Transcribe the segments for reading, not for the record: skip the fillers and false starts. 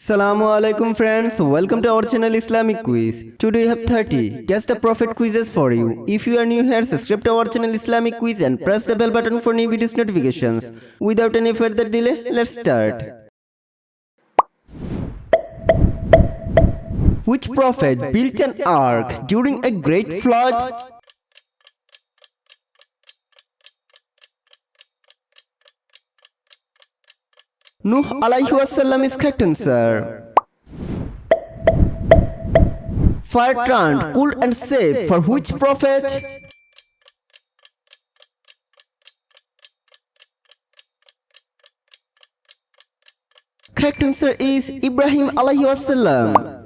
Assalamu alaikum friends, welcome to our channel Islamic Quiz. Today we have 30 Guess the Prophet quizzes for you. If you are new here, subscribe to our channel Islamic Quiz and press the bell button for new videos notifications. Without any further delay, let's start. Which prophet built an ark during a great flood? Nuh alayhi wasallam is correct answer. Fire turned cool and safe for which prophet? Correct answer is Ibrahim alayhi wasallam.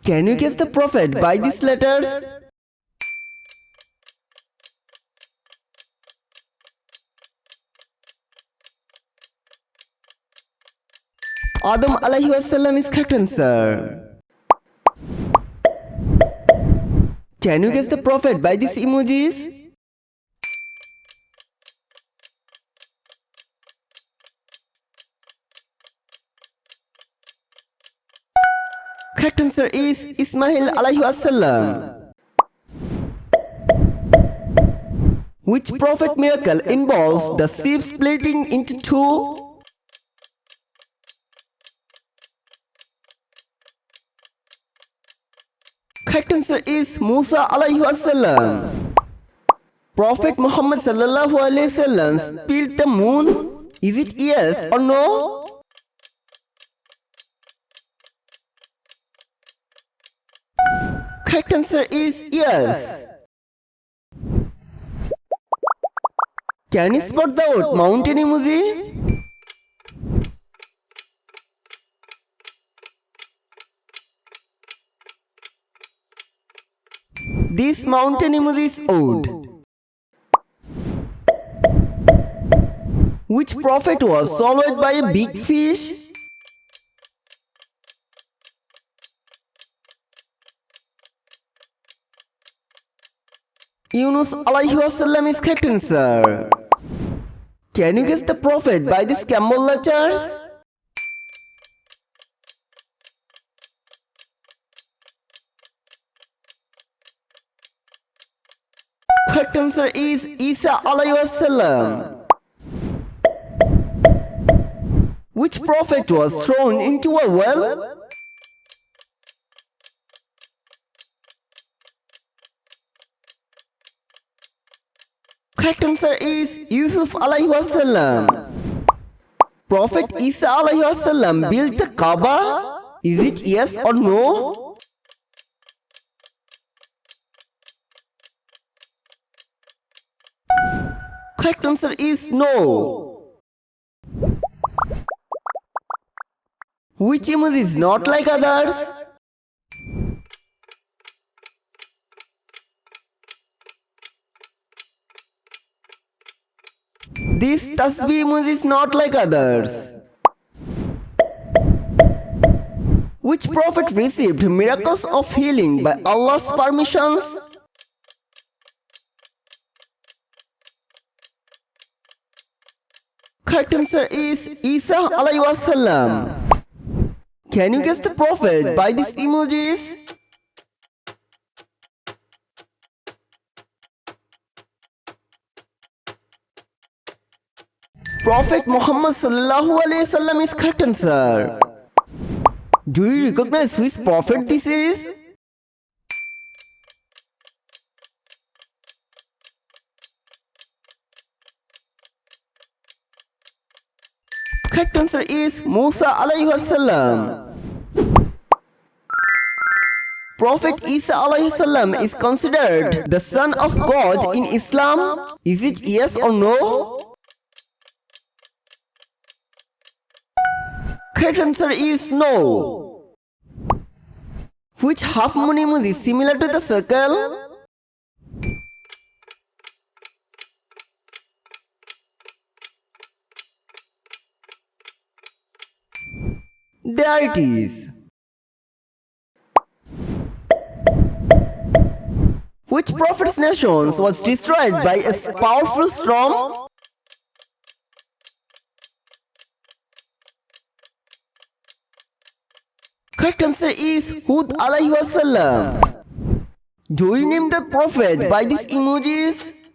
Can you guess the prophet by these letters? Adam alayhi wasallam is correct answer. Can you guess the prophet by these emojis? Correct answer is Ismail alayhi wasallam. Which prophet miracle involves the sea splitting into two? Correct answer is Musa alayhi wasallam. Prophet Muhammad sallallahu alayhi wasallam split the moon. Is it yes or no? Correct answer is yes. Can you spot the mountain emoji? This mountain emoji is odd. Which prophet was swallowed by a big fish? Yunus alayhi wasallam is correct answer. Can you guess the prophet by the Scrambled letters? Correct answer is Isa alayhi wasallam. Which prophet was thrown into a well? Correct answer is Yusuf alayhi wasallam. Prophet Isa alayhi wasallam built the Kaaba. Is it yes or no? Correct answer is no. Which emoji is not like others? This tasbih emoji is not like others. Which prophet received miracles of healing by Allah's permissions? Correct answer is Isa alayhi wasallam. Can you guess the prophet by these emojis? Prophet Muhammad sallallahu alayhi wasallam is correct answer. Do you recognize which prophet this is? Correct answer is Musa alayhi wasallam. Prophet Isa alayhi wasallam is considered the son of God in Islam. Is it yes or no? Correct answer is no. Which half moon emoji is similar to the circle? There it is. Which prophet's nation was destroyed by a powerful storm? Correct answer is Hud alayhi wasallam. Do you name the prophet by these emojis?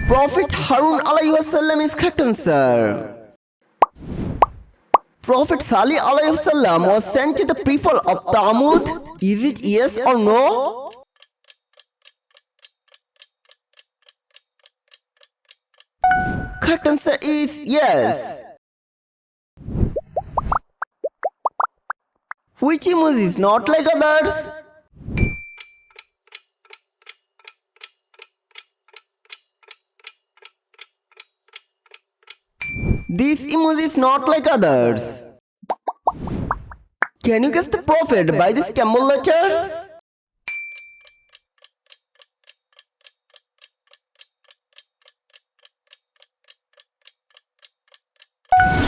Prophet Harun alayhi wasallam is correct answer. Prophet Salih alayhi wasallam was sent to the people of Thamud. Is it yes or no? Correct answer is yes. Which emoji is not like others? This emoji is not like others. Can you guess the prophet by these camel letters?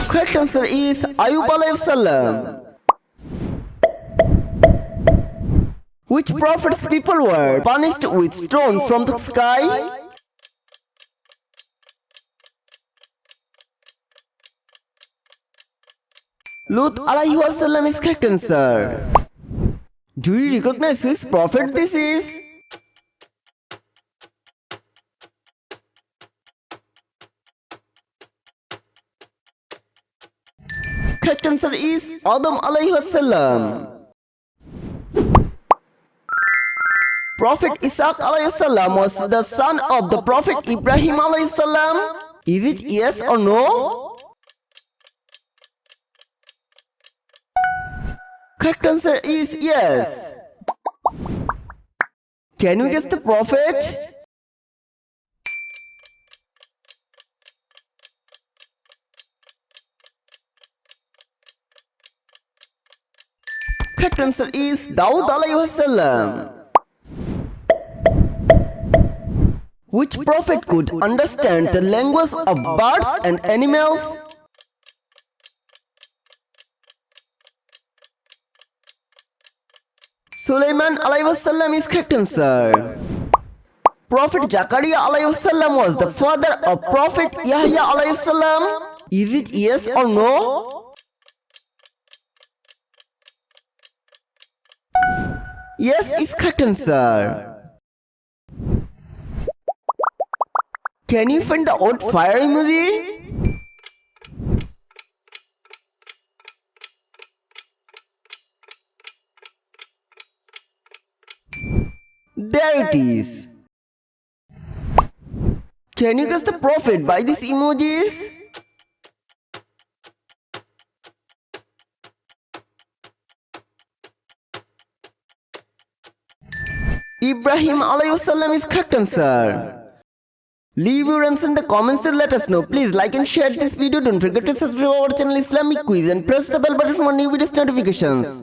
Correct answer is Ayub alayhi salam. Which prophet's people were punished with stone from the sky? Lut alayhi wasallam is correct answer. Do you recognize which prophet this is? Correct answer is Adam alayhi wasallam. Prophet Ishaq alayhi salam was the son of the Prophet Ibrahim alayhi salam. Is it yes or no? Correct answer is yes. Can you guess the prophet? Correct answer is Daud alayhi wasallam. Which prophet could understand the language of birds and animals? Sulaiman alayhi wasallam is correct answer. Prophet Zakaria alayhi wasallam was the father of Prophet Yahya alayhi salam. Is it yes or no? Yes is correct answer. Can you find the odd fire emoji? There it is. Can you guess the prophet by these emojis? Ibrahim alayhi wasallam is correct answer. Leave your answer in the comments to let us know. Please like and share this video. Don't forget to subscribe our channel Islamic Quiz and press the bell button for more new videos notifications.